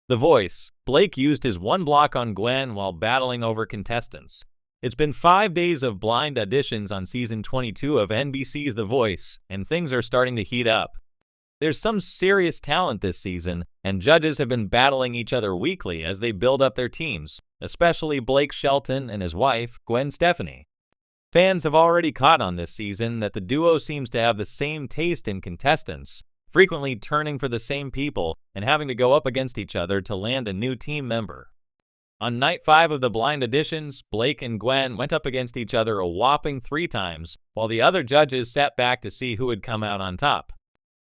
The Voice. Blake used his one block on Gwen while battling over contestants. It's been 5 days of blind auditions on season 22 of NBC's The Voice, and things are starting to heat up. There's some serious talent this season, and judges have been battling each other weekly as they build up their teams, especially Blake Shelton and his wife, Gwen Stefani. Fans have already caught on this season that the duo seems to have the same taste in contestants, frequently turning for the same people and having to go up against each other to land a new team member. On night 5 of the blind auditions, Blake and Gwen went up against each other a whopping 3 times, while the other judges sat back to see who would come out on top.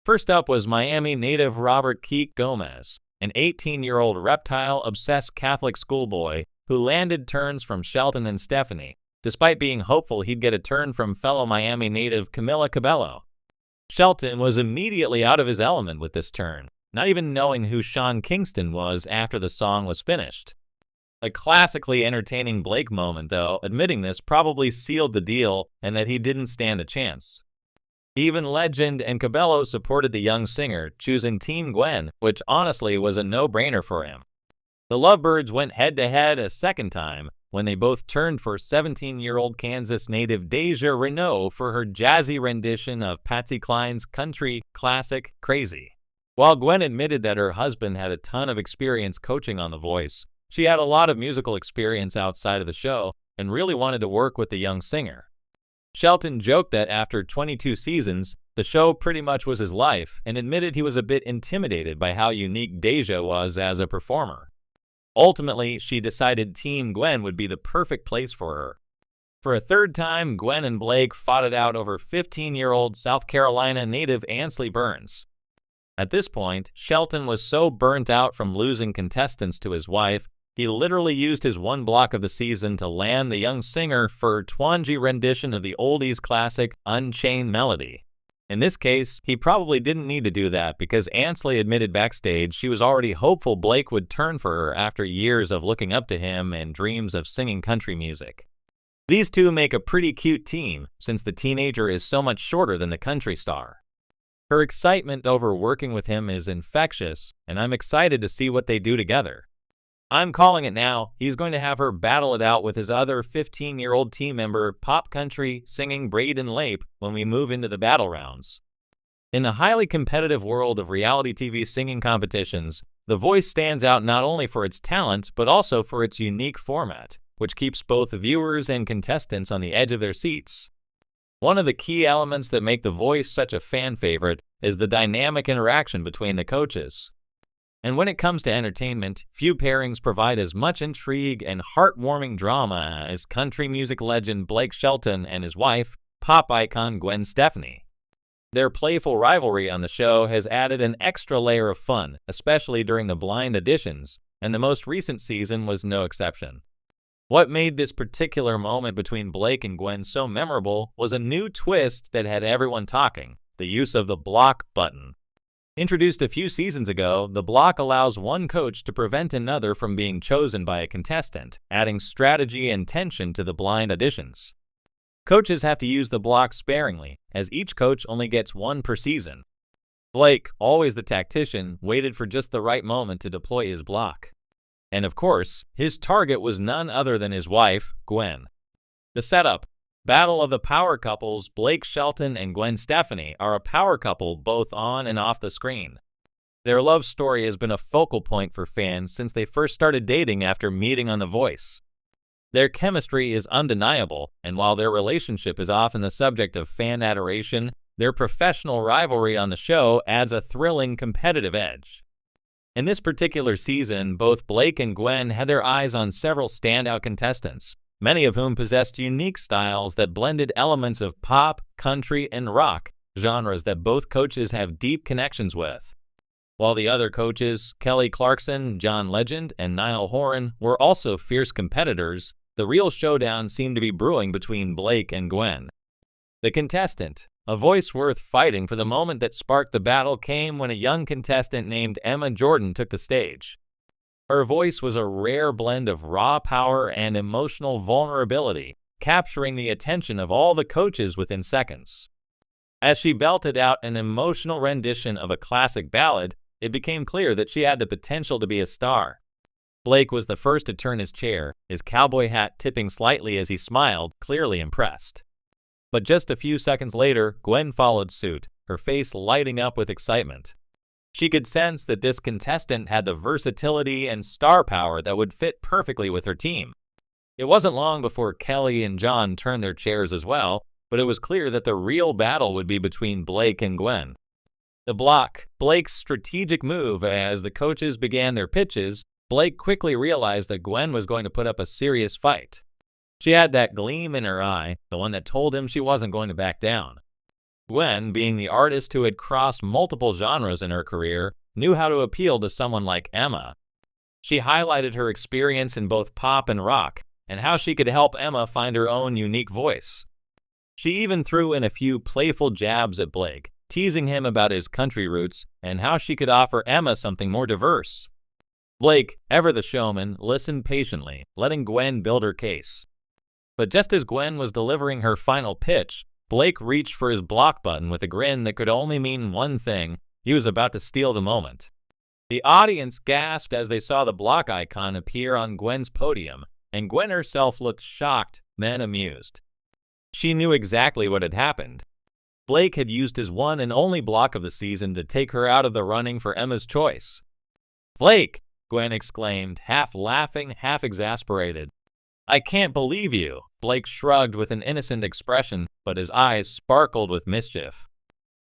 First up was Miami native Robert Keek Gomez, an 18-year-old reptile-obsessed Catholic schoolboy who landed turns from Shelton and Stefani, despite being hopeful he'd get a turn from fellow Miami native Camila Cabello. Shelton was immediately out of his element with this turn, not even knowing who Sean Kingston was after the song was finished. A classically entertaining Blake moment, though, admitting this probably sealed the deal and that he didn't stand a chance. Even Legend and Cabello supported the young singer, choosing Team Gwen, which honestly was a no-brainer for him. The Lovebirds went head-to-head a second time, when they both turned for 17-year-old Kansas native Deja Renault for her jazzy rendition of Patsy Cline's country classic, Crazy. While Gwen admitted that her husband had a ton of experience coaching on The Voice, she had a lot of musical experience outside of the show and really wanted to work with the young singer. Shelton joked that after 22 seasons, the show pretty much was his life and admitted he was a bit intimidated by how unique Deja was as a performer. Ultimately, she decided Team Gwen would be the perfect place for her. For a third time, Gwen and Blake fought it out over 15-year-old South Carolina native Ansley Burns. At this point, Shelton was so burnt out from losing contestants to his wife, he literally used his one block of the season to land the young singer for a twangy rendition of the oldies classic Unchained Melody. In this case, he probably didn't need to do that because Ansley admitted backstage she was already hopeful Blake would turn for her after years of looking up to him and dreams of singing country music. These two make a pretty cute team since the teenager is so much shorter than the country star. Her excitement over working with him is infectious, and I'm excited to see what they do together. I'm calling it now. He's going to have her battle it out with his other 15-year-old team member, pop country singing Braden Lape, when we move into the battle rounds. In the highly competitive world of reality TV singing competitions, The Voice stands out not only for its talent, but also for its unique format, which keeps both viewers and contestants on the edge of their seats. One of the key elements that make The Voice such a fan favorite is the dynamic interaction between the coaches. And when it comes to entertainment, few pairings provide as much intrigue and heartwarming drama as country music legend Blake Shelton and his wife, pop icon Gwen Stefani. Their playful rivalry on the show has added an extra layer of fun, especially during the blind auditions, and the most recent season was no exception. What made this particular moment between Blake and Gwen so memorable was a new twist that had everyone talking: the use of the block button. Introduced a few seasons ago, the block allows one coach to prevent another from being chosen by a contestant, adding strategy and tension to the blind auditions. Coaches have to use the block sparingly, as each coach only gets one per season. Blake, always the tactician, waited for just the right moment to deploy his block. And of course, his target was none other than his wife, Gwen. The setup. Battle of the power couples, Blake Shelton and Gwen Stefani are a power couple both on and off the screen. Their love story has been a focal point for fans since they first started dating after meeting on The Voice. Their chemistry is undeniable, and while their relationship is often the subject of fan adoration, their professional rivalry on the show adds a thrilling competitive edge. In this particular season, both Blake and Gwen had their eyes on several standout contestants, many of whom possessed unique styles that blended elements of pop, country, and rock, genres that both coaches have deep connections with. While the other coaches, Kelly Clarkson, John Legend, and Niall Horan, were also fierce competitors, the real showdown seemed to be brewing between Blake and Gwen. The contestant. A voice worth fighting for the moment that sparked the battle came when a young contestant named Emma Jordan took the stage. Her voice was a rare blend of raw power and emotional vulnerability, capturing the attention of all the coaches within seconds. As she belted out an emotional rendition of a classic ballad, it became clear that she had the potential to be a star. Blake was the first to turn his chair, his cowboy hat tipping slightly as he smiled, clearly impressed. But just a few seconds later, Gwen followed suit, her face lighting up with excitement. She could sense that this contestant had the versatility and star power that would fit perfectly with her team. It wasn't long before Kelly and John turned their chairs as well, but it was clear that the real battle would be between Blake and Gwen. The block, Blake's strategic move as the coaches began their pitches, Blake quickly realized that Gwen was going to put up a serious fight. She had that gleam in her eye, the one that told him she wasn't going to back down. Gwen, being the artist who had crossed multiple genres in her career, knew how to appeal to someone like Emma. She highlighted her experience in both pop and rock, and how she could help Emma find her own unique voice. She even threw in a few playful jabs at Blake, teasing him about his country roots and how she could offer Emma something more diverse. Blake, ever the showman, listened patiently, letting Gwen build her case. But just as Gwen was delivering her final pitch, Blake reached for his block button with a grin that could only mean one thing: he was about to steal the moment. The audience gasped as they saw the block icon appear on Gwen's podium, and Gwen herself looked shocked, then amused. She knew exactly what had happened. Blake had used his one and only block of the season to take her out of the running for Emma's choice. "Blake!" Gwen exclaimed, half laughing, half exasperated. "I can't believe you." Blake shrugged with an innocent expression, but his eyes sparkled with mischief.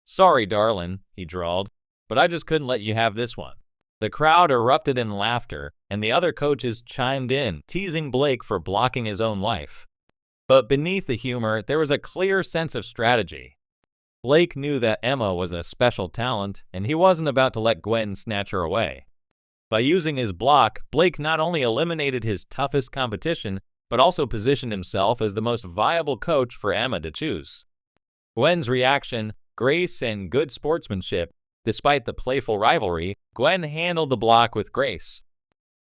"Sorry, darling," he drawled, "but I just couldn't let you have this one." The crowd erupted in laughter, and the other coaches chimed in, teasing Blake for blocking his own wife. But beneath the humor, there was a clear sense of strategy. Blake knew that Emma was a special talent, and he wasn't about to let Gwen snatch her away. By using his block, Blake not only eliminated his toughest competition, but also positioned himself as the most viable coach for Emma to choose. Gwen's reaction, grace, and good sportsmanship. Despite the playful rivalry, Gwen handled the block with grace.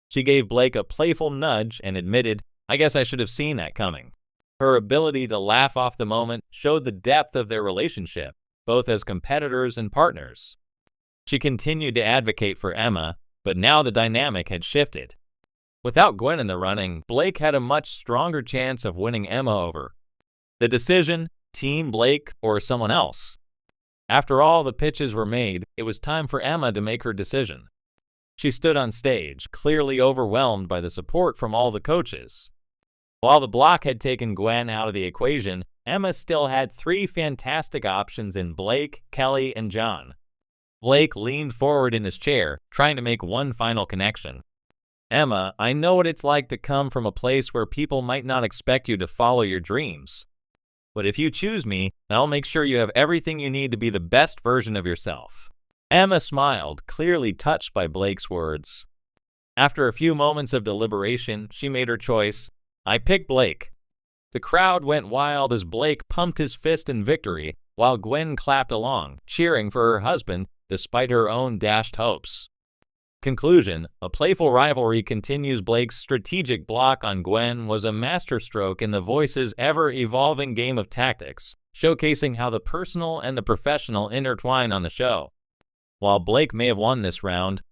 She gave Blake a playful nudge and admitted, "I guess I should have seen that coming." Her ability to laugh off the moment showed the depth of their relationship, both as competitors and partners. She continued to advocate for Emma, but now the dynamic had shifted. Without Gwen in the running, Blake had a much stronger chance of winning Emma over. The decision, Team Blake or someone else. After all the pitches were made, it was time for Emma to make her decision. She stood on stage, clearly overwhelmed by the support from all the coaches. While the block had taken Gwen out of the equation, Emma still had three fantastic options in Blake, Kelly, and John. Blake leaned forward in his chair, trying to make one final connection. "Emma, I know what it's like to come from a place where people might not expect you to follow your dreams. But if you choose me, I'll make sure you have everything you need to be the best version of yourself." Emma smiled, clearly touched by Blake's words. After a few moments of deliberation, she made her choice. "I pick Blake." The crowd went wild as Blake pumped his fist in victory, while Gwen clapped along, cheering for her husband, despite her own dashed hopes. Conclusion: a playful rivalry continues. Blake's strategic block on Gwen was a masterstroke in The Voice's ever-evolving game of tactics, showcasing how the personal and the professional intertwine on the show. While Blake may have won this round,